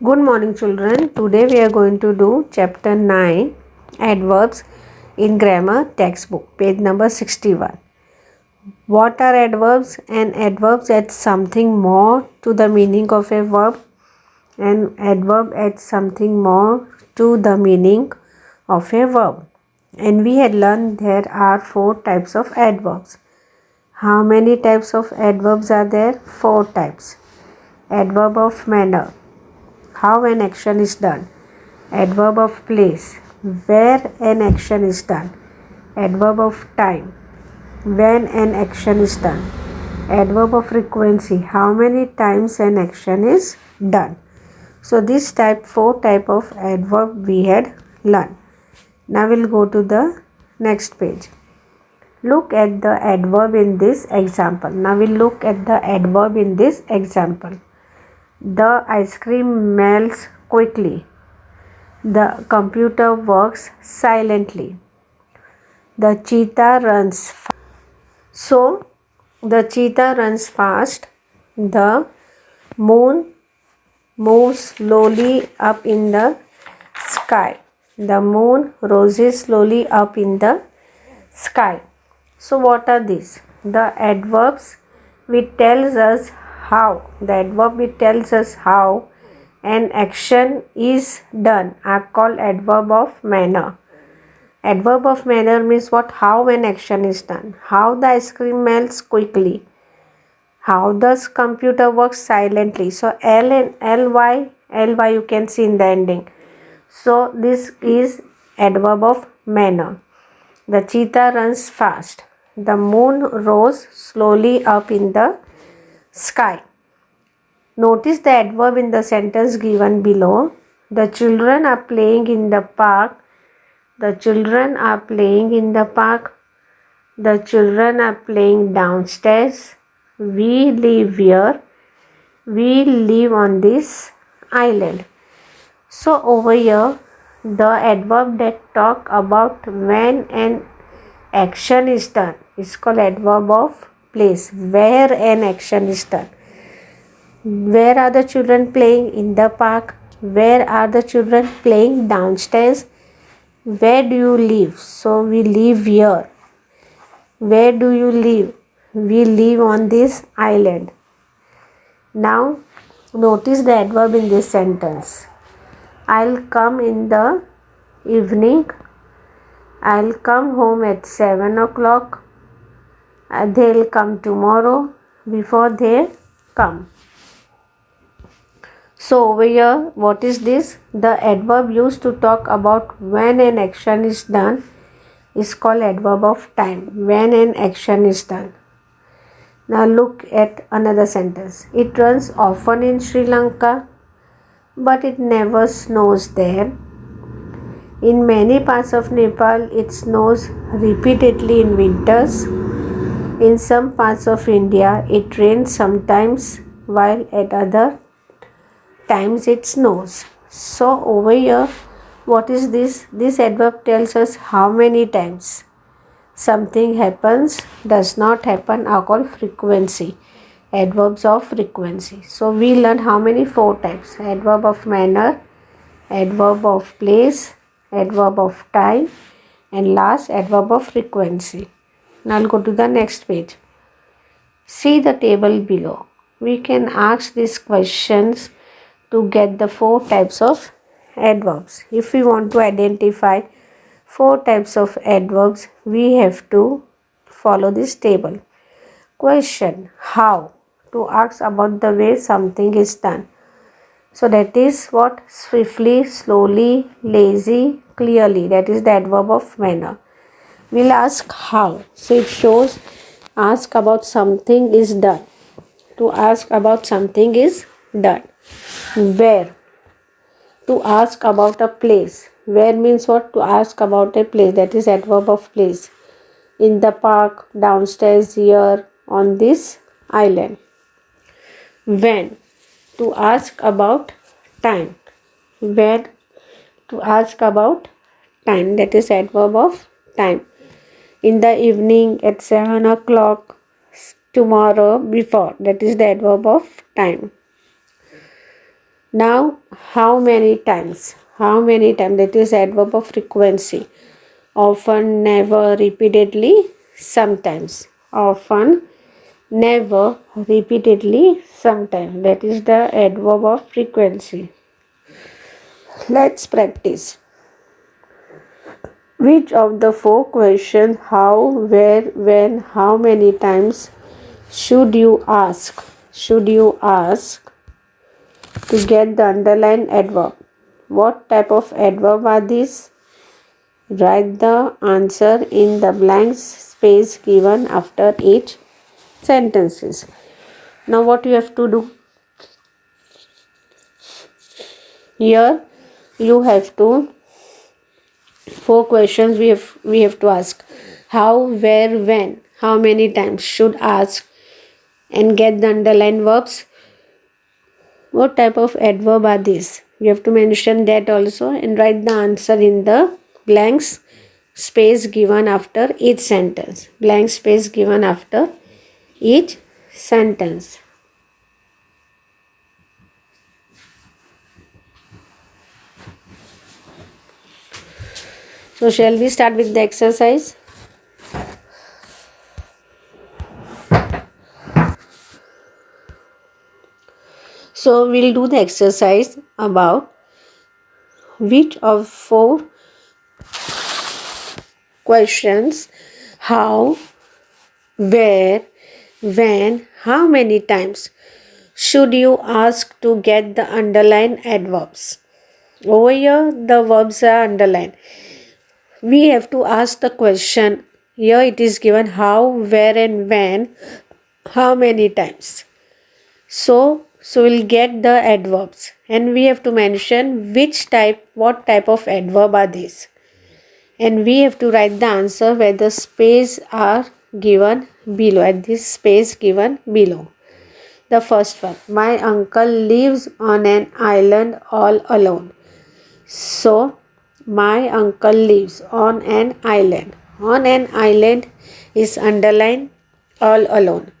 Good morning, children. Today we are going to do chapter 9 adverbs in grammar textbook, page number 61. What are adverbs? And adverbs add something more to the meaning of a verb, and adverb adds something more to the meaning of a verb. And we had learned there are 4 types of adverbs. How many types of adverbs are there? 4 types. Adverb of manner, how an action is done. Adverb of place, where an action is done. Adverb of time, when an action is done. Adverb of frequency, how many times an action is done. So this 4 type of adverb we had learned. Now we'll go to the next page. Look at the adverb in this example. Now we'll look at the adverb in this example. The ice cream melts quickly. The computer works silently. The cheetah runs fast. So, the cheetah runs fast. The moon moves slowly up in the sky. The moon rises slowly up in the sky. So, what are these? The adverbs which tells us how. The adverb which tells us how an action is done are called adverb of manner. Adverb of manner means what? How an action is done. How the ice cream melts quickly. How the computer works silently. So L and ly you can see in the ending. So this is adverb of manner. The cheetah runs fast. The moon rose slowly up in the sky. Notice the adverb in the sentence given below. The children are playing in the park. The children are playing in the park. The children are playing downstairs. We live here. We live on this island. So over here, the adverb that talk about when an action is done is called adverb of place, where an action is done. Where are the children playing? In the park. Where are the children playing? Downstairs. Where do you live? So we live here. Where do you live? We live on this island. Now notice the adverb in this sentence. I'll come in the evening. I'll come home at 7 o'clock. They'll come tomorrow before they come. So over here, what is this? The adverb used to talk about when an action is done is called adverb of time. When an action is done. Now look at another sentence. It runs often in Sri Lanka, but it never snows there. In many parts of Nepal, it snows repeatedly in winters. In some parts of India, it rains sometimes, while at other times it snows. So over here, what is this? This adverb tells us how many times something happens, does not happen, are called frequency. Adverbs of frequency. So we learned how many? 4 types. Adverb of manner, adverb of place, adverb of time, and last adverb of frequency. Now I'll go to the next page. See the table below. We can ask these questions to get the 4 types of adverbs. If we want to identify 4 types of adverbs, we have to follow this table. Question: how? To ask about the way something is done. So that is what? Swiftly, slowly, lazy, clearly. That is the adverb of manner. We'll ask how. So it shows ask about something is done. To ask about something is done. Where? To ask about a place. Where means what? To ask about a place. That is adverb of place. In the park, downstairs, here, on this island. When? To ask about time. Where? To ask about time. That is adverb of time. In the evening, at 7 o'clock, tomorrow, before. That is the adverb of time. Now, how many times? How many times? That is adverb of frequency. Often, never, repeatedly, sometimes. Often, never, repeatedly, sometimes. That is the adverb of frequency. Let's practice. Which of the four questions, how, where, when, how many times, should you ask? Should you ask to get the underlined adverb? What type of adverb are these? Write the answer in the blank space given after each sentences. Now what you have to do? Here you have to four questions we have to ask. How, where, when, how many times should ask and get the underlined verbs. What type of adverb are these? You have to mention that also and write the answer in the blanks space given after each sentence. Blank space given after each sentence. So shall we start with the exercise? So we'll do the exercise about which of four questions, how, where, when, how many times should you ask to get the underlined adverbs. Over here the verbs are underlined. We have to ask the question. Here it is given how, where and when, how many times. So we'll get the adverbs and we have to mention what type of adverb are these. And we have to write the answer where the space are given below, at this space given below. The first one, my uncle lives on an island all alone. So my uncle lives on an island. On an island is underlined all alone.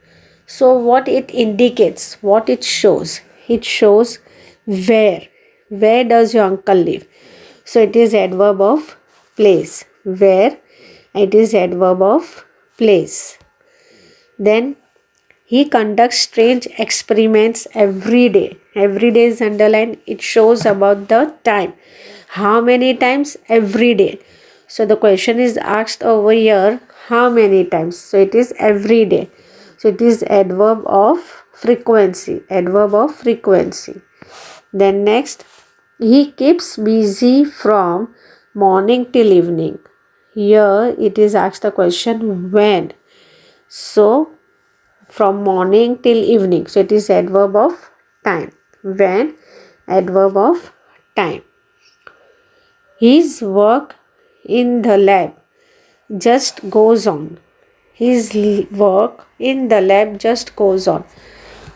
So what it indicates, what it shows? It shows where. Where does your uncle live? So it is adverb of place. Where? It is adverb of place. Then he conducts strange experiments every day. Every day is underlined. It shows about the time. How many times? Every day. So the question is asked over here, how many times? So it is every day. So it is adverb of frequency. Adverb of frequency. Then next, he keeps busy from morning till evening. Here it is asked the question when. So from morning till evening. So it is adverb of time. When, adverb of time. His work in the lab just goes on. His work in the lab just goes on.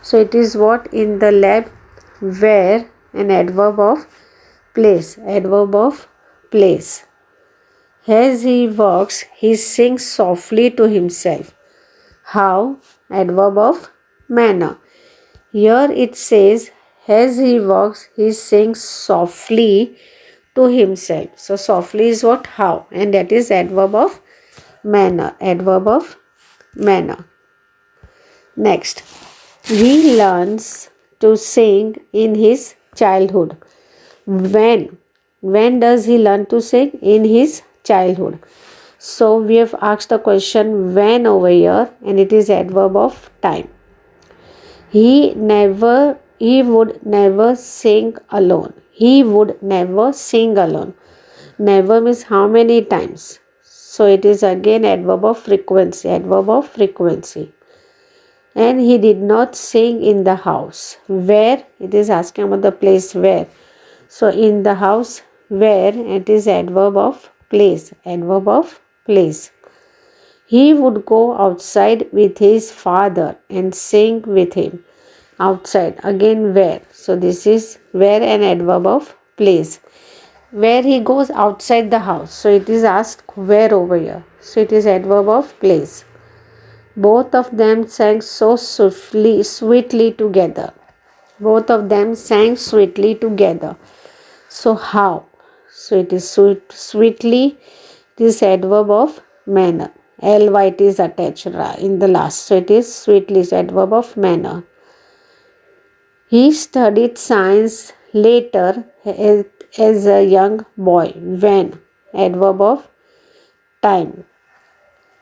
So it is what? In the lab, where, an adverb of place. Adverb of place. As he works, he sings softly to himself. How? Adverb of manner. Here it says, as he walks, he sings softly to himself. So softly is what? How. And that is adverb of manner. Adverb of manner. Next, he learns to sing in his childhood. When? When does he learn to sing? In his childhood. So we have asked the question when over here and it is adverb of time. He would never sing alone. He would never sing alone. Never means how many times. So it is again adverb of frequency. Adverb of frequency. And he did not sing in the house. Where? It is asking about the place where. So in the house where, it is adverb of place. Adverb of place. He would go outside with his father and sing with him. Outside, again where. So this is where, an adverb of place. Where he goes outside the house. So it is asked where over here. So it is adverb of place. Both of them sang so sweetly together. Both of them sang sweetly together. So how? So it is sweetly, this adverb of manner. Ly it is attached in the last. So it is sweetly, is adverb of manner. He studied science later as a young boy. When? Adverb of time.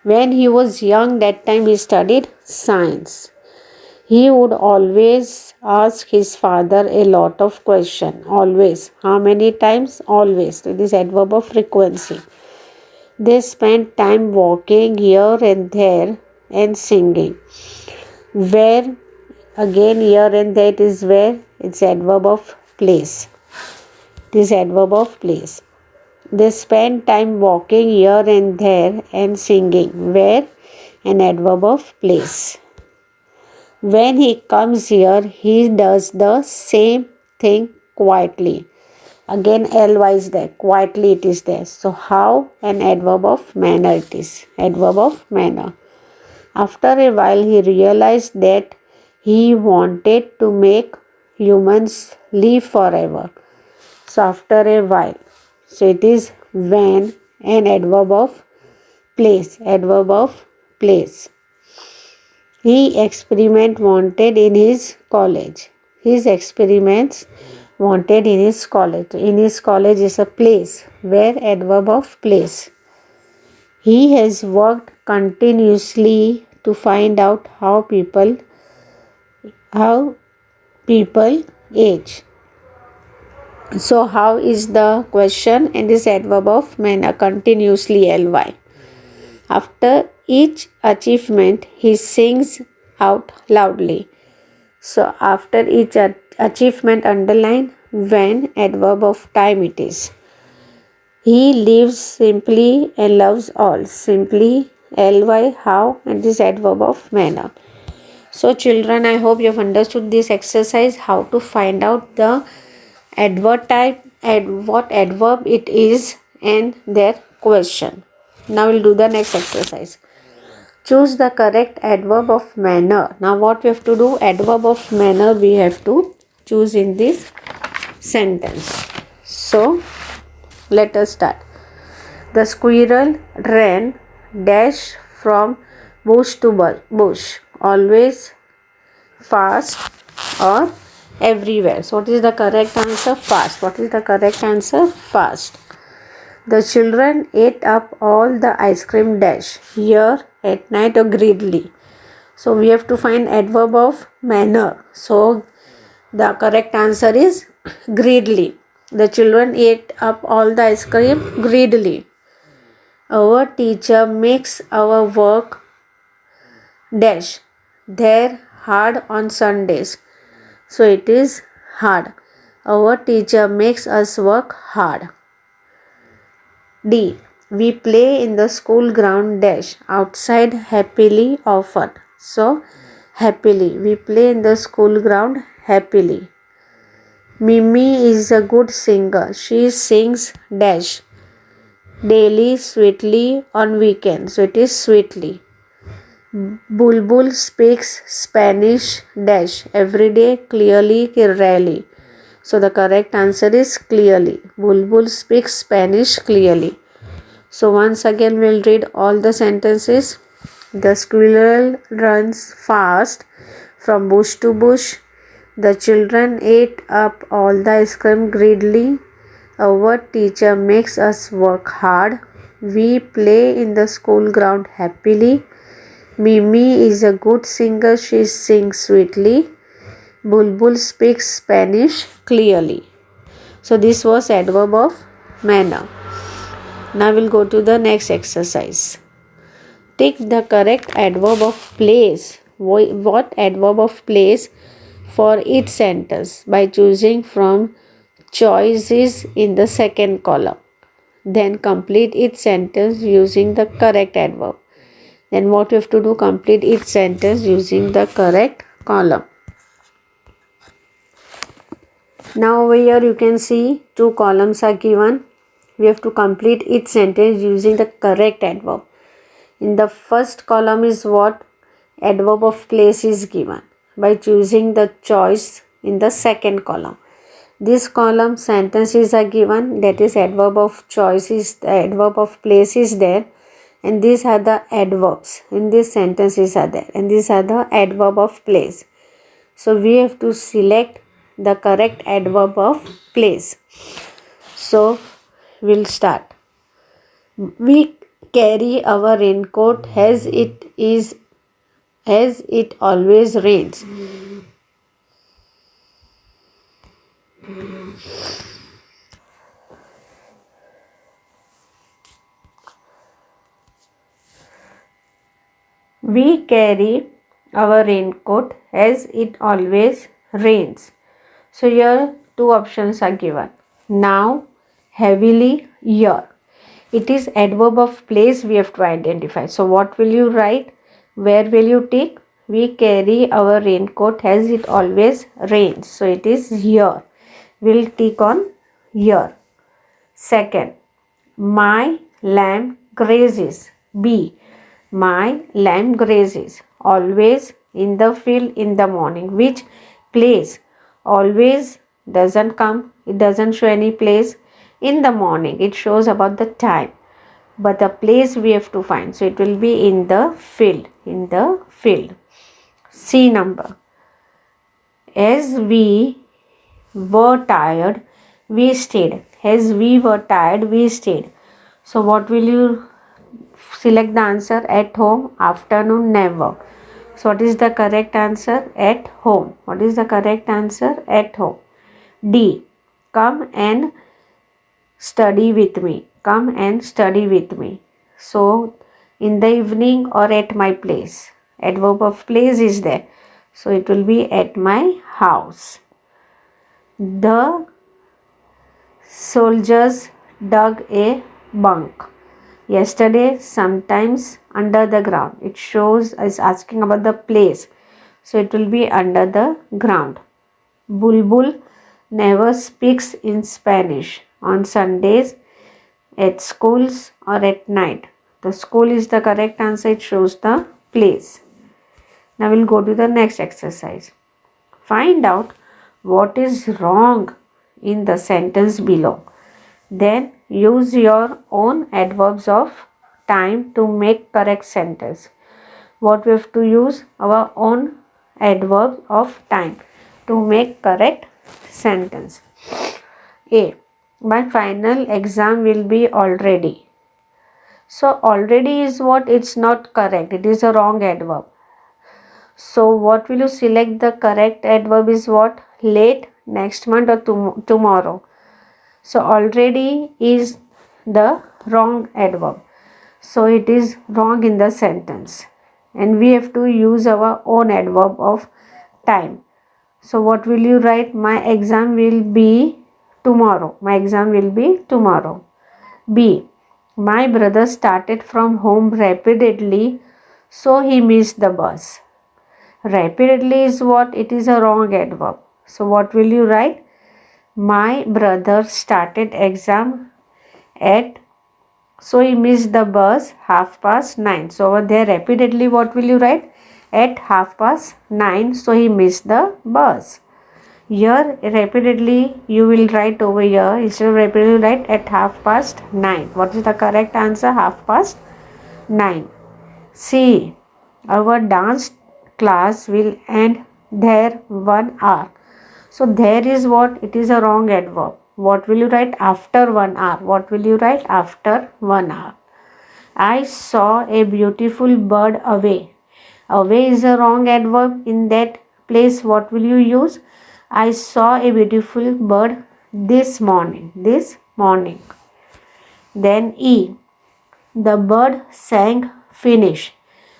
When he was young, that time he studied science. He would always ask his father a lot of questions. Always. How many times? Always. It is adverb of frequency. They spent time walking here and there and singing. Where? Again here and there, it is where. It's adverb of place. It is adverb of place. They spend time walking here and there and singing. Where? An adverb of place. When he comes here, he does the same thing quietly. Again, ly is there. Quietly it is there. So, how? An adverb of manner it is. Adverb of manner. After a while, he realized that he wanted to make humans live forever. So, after a while. So, it is when, an adverb of place. Adverb of place. He experiment wanted in his college. His experiments wanted in his college. In his college is a place. Where? Adverb of place. He has worked continuously to find out how people age. So how is the question, and is adverb of manner, continuously ly. After each achievement, he sings out loudly. So after each achievement, underline when, adverb of time it is. He lives simply and loves all. Simply, ly, how, and this adverb of manner. So children, I hope you have understood this exercise, how to find out the adverb type and what adverb it is and their question. Now we'll do the next exercise. Choose the correct adverb of manner. Now what we have to do, adverb of manner we have to choose in this sentence. So let us start. The squirrel ran dash from bush to bush, always, fast, or everywhere. So what is the correct answer? Fast. What is the correct answer? Fast. The children ate up all the ice cream dash, here, at night, or greedily. So we have to find adverb of manner. So the correct answer is greedily. The children ate up all the ice cream greedily. Our teacher makes our work dash there hard on Sundays. So it is hard. Our teacher makes us work hard. D. We play in the school ground dash outside happily often. So happily. We play in the school ground happily. Mimi is a good singer. She sings dash daily, sweetly, on weekends. So it is sweetly. Bulbul speaks Spanish dash every day, clearly, rarely. So the correct answer is clearly. Bulbul speaks Spanish clearly. So once again we'll read all the sentences. The squirrel runs fast from bush to bush. The children ate up all the ice cream greedily. Our teacher makes us work hard. We play in the school ground happily. Mimi is a good singer. She sings sweetly. Bulbul speaks Spanish clearly. So this was adverb of manner. Now we'll go to the next exercise. Take the correct adverb of place. What adverb of place for each sentence by choosing from choices in the second column. Then complete each sentence using the correct adverb. Then what you have to do, complete each sentence using the correct column. Now over here you can see two columns are given. We have to complete each sentence using the correct adverb. In the first column is what? Adverb of place is given. By choosing the choice in the second column. This column sentences are given, that is adverb of choice is the adverb of place is there, and these are the adverbs in this sentences are there, and these are the adverb of place. So we have to select the correct adverb of place. So we'll start. We carry our raincoat as it always rains. We carry our raincoat as it always rains. So here two options are given. Now, heavily, year. It is adverb of place we have to identify. So what will you write? Where will you take? We carry our raincoat as it always rains. So it is here. We'll tick on here. Second, my lamb grazes. B. My lamb grazes always in the field in the morning. Which place? Always doesn't come. It doesn't show any place. In the morning, it shows about the time. But the place we have to find. So it will be in the field. In the field. C number. As we were tired, we stayed. As we were tired, we stayed. So what will you select the answer? At home, afternoon, never. So what is the correct answer? At home. What is the correct answer? At home. D. Come and study with me. Come and study with me. So in the evening or at my place. Adverb of place is there. So it will be at my house. The soldiers dug a bunk yesterday, sometimes under the ground. It shows is asking about the place. So it will be under the ground. Bulbul never speaks in Spanish on Sundays, at schools or at night. The school is the correct answer. It shows the place. Now we'll go to the next exercise. Find out what is wrong in the sentence below. Then use your own adverbs of time to make correct sentence. What we have to use? Our own adverb of time to make correct sentence. A. My final exam will be already. So already is what? It's not correct. It is a wrong adverb. So what will you select? The correct adverb is what? Late, next month or tomorrow. So already is the wrong adverb. So it is wrong in the sentence. And we have to use our own adverb of time. So what will you write? My exam will be tomorrow. My exam will be tomorrow. B. My brother started from home rapidly, so he missed the bus. Rapidly is what? It is a wrong adverb. So what will you write? My brother started exam at, so he missed the bus 9:30. So over there rapidly what will you write? At 9:30. So he missed the bus. Here rapidly you will write over here. Instead of rapidly write at 9:30. What is the correct answer? 9:30. C. Our dance class will end there 1 hour. So there is what? It is a wrong adverb. What will you write? After 1 hour. What will you write? After 1 hour. I saw a beautiful bird away. Away is a wrong adverb. In that place what will you use? I saw a beautiful bird this morning. This morning. Then E. The bird sang finish.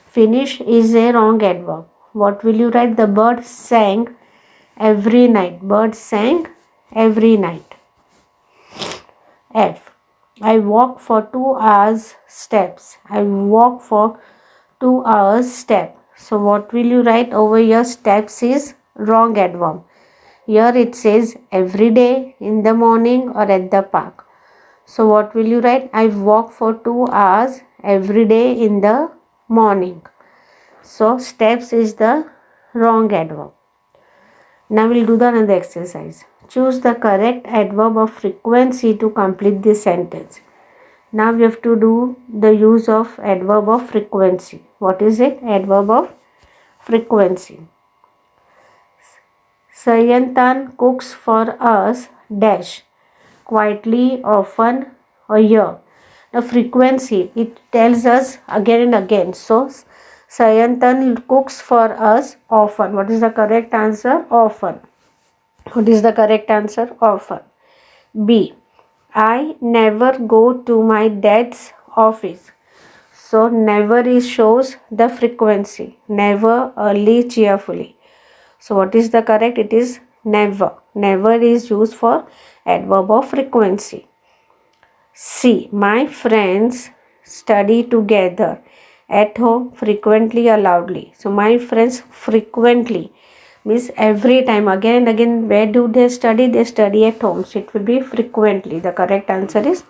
Finish is a wrong adverb. What will you write? The bird sang every night. Bird sang every night. F. I walk for 2 hours steps. I walk for 2 hours step. So what will you write over here? Steps is wrong adverb. Here it says every day, in the morning or at the park. So what will you write? I walk for 2 hours every day in the morning. So steps is the wrong adverb. Now we'll do the another exercise. Choose the correct adverb of frequency to complete this sentence. Now we have to do the use of adverb of frequency. What is it? Adverb of frequency. Sayantan cooks for us dash quietly, often, or year. The frequency, it tells us again and again. So Sayantan cooks for us often. What is the correct answer? Often. What is the correct answer? Often. B. I never go to my dad's office. So never is shows the frequency. Never, early, cheerfully. So what is the correct? It is never. Never is used for adverb of frequency. C. My friends study together at home frequently or loudly. So my friends frequently means every time, again and again. Where do they study? They study at home. So it will be frequently. The correct answer is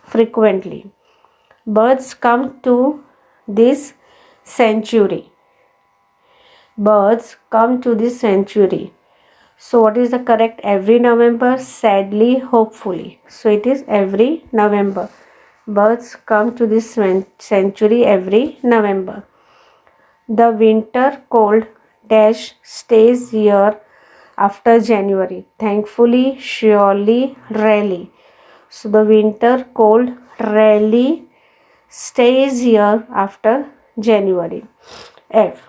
frequently. Birds come to this century. Birds come to this century. So what is the correct? Every November, sadly, hopefully. So it is every November. Birds come to this century every November. The winter cold dash stays here after January. Thankfully, surely, rarely. So the winter cold rarely stays here after January. F.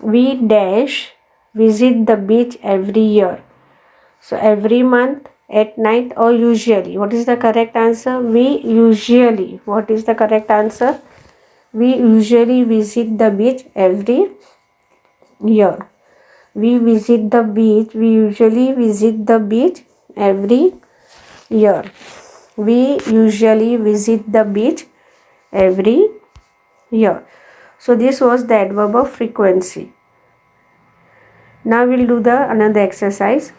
We dash visit the beach every year. So every month, at night, or usually. What is the correct answer? We usually. What is the correct answer? We usually visit the beach every year. We visit the beach. We usually visit the beach every year. We usually visit the beach every year. So this was the adverb of frequency. Now we'll do the another exercise.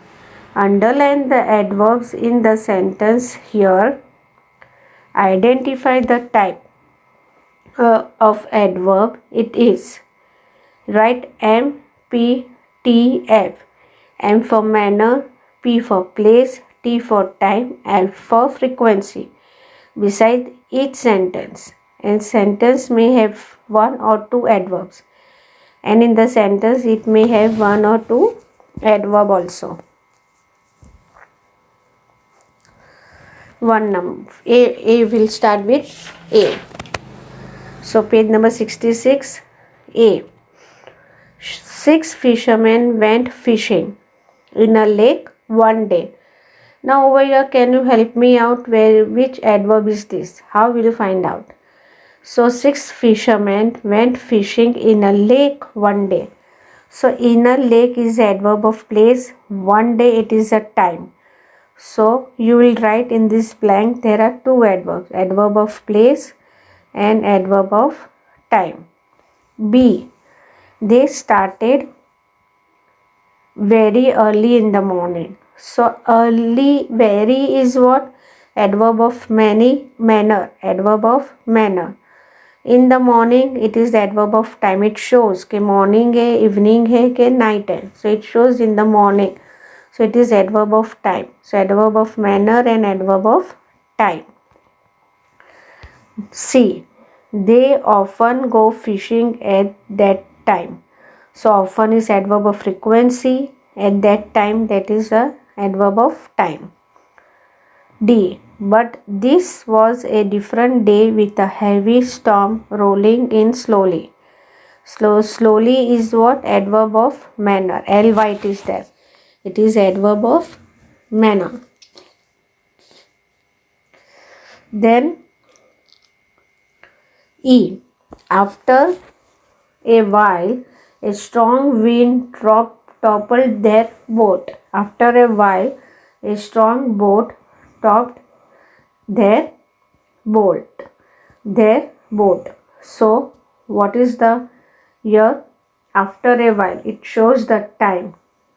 Underline the adverbs in the sentence here. Identify the type of adverb it is. Write M, P, T, F. M for manner, P for place, T for time, F for frequency beside each sentence. And sentence may have one or two adverbs. And in the sentence it may have one or two adverb also. One number A will start with A. So page number 66. A. 6 fishermen went fishing in a lake one day. Now over here, can you help me out? Which adverb is this? How will you find out? So 6 fishermen went fishing in a lake one day. So in a lake is adverb of place. One day it is a time. So you will write in this blank there are two adverbs. Adverb of place and adverb of time. B. They started very early in the morning. So early, very is what? Adverb of many, manner. Adverb of manner. In the morning it is the adverb of time. It shows कि morning है, evening है, कि night है. So it shows in the morning. So it is adverb of time. So adverb of manner and adverb of time. C. They often go fishing at that time. So often is adverb of frequency. At that time, that is a adverb of time. D. But this was a different day with a heavy storm rolling in slowly. Slowly is what? Adverb of manner. Ly it is there. It is adverb of manner. Then E. After a while, a strong wind toppled their boat. After a while, a strong boat topped their boat. So, what is the year? After a while, it shows the time.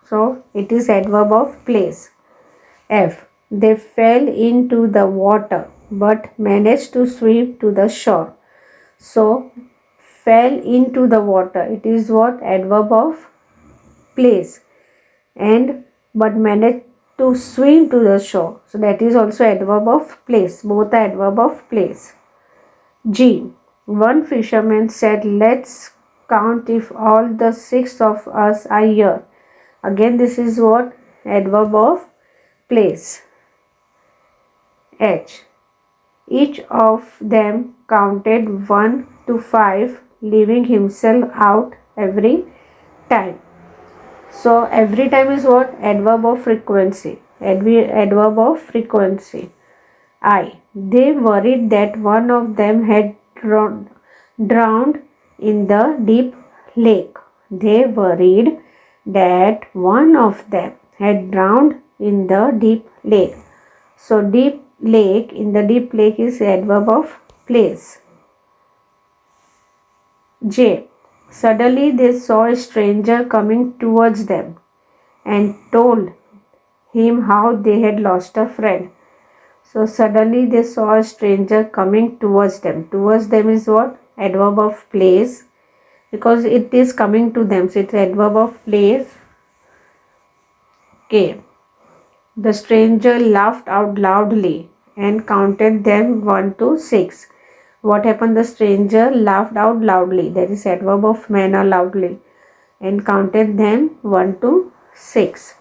So, it is adverb of place. F. They fell into the water but managed to swim to the shore. So, fell into the water. It is what? Adverb of place. And but managed to swim to the shore. So that is also adverb of place. Both are adverb of place. G. One fisherman said, let's count if all the 6 of us are here. Again, this is what? Adverb of place. H. Each of them counted 1 to 5, leaving himself out every time. So every time is what? Adverb of frequency. Adverb of frequency. I. They worried that one of them had drowned in the deep lake. They worried that one of them had drowned in the deep lake. So deep lake, in the deep lake is adverb of place. J. Suddenly they saw a stranger coming towards them and told him how they had lost a friend. So suddenly they saw a stranger coming towards them. Towards them is what? Adverb of place, because it is coming to them. So it's adverb of place. K. The stranger laughed out loudly and counted them 1 to 6. What happened? The stranger laughed out loudly. That is adverb of manner, loudly, and counted them 1 to 6.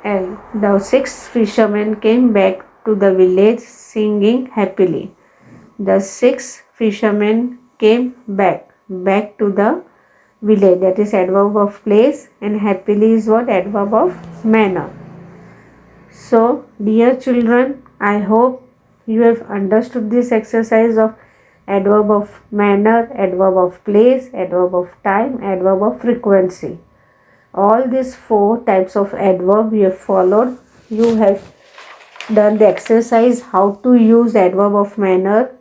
And the 6 fishermen came back to the village singing happily. The 6 fishermen came back to the village. That is adverb of place, and happily is what? Adverb of manner. So, dear children, I hope you have understood this exercise of adverb of manner, adverb of place, adverb of time, adverb of frequency. All these 4 types of adverb you have followed. You have done the exercise how to use adverb of manner,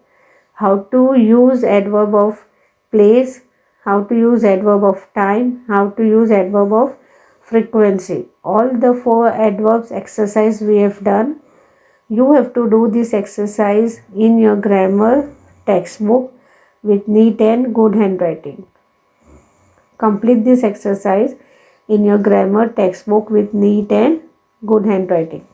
how to use adverb of place, how to use adverb of time, how to use adverb of frequency. All the 4 adverbs exercise we have done. You have to do this exercise in your grammar textbook with neat and good handwriting. Complete this exercise in your grammar textbook with neat and good handwriting.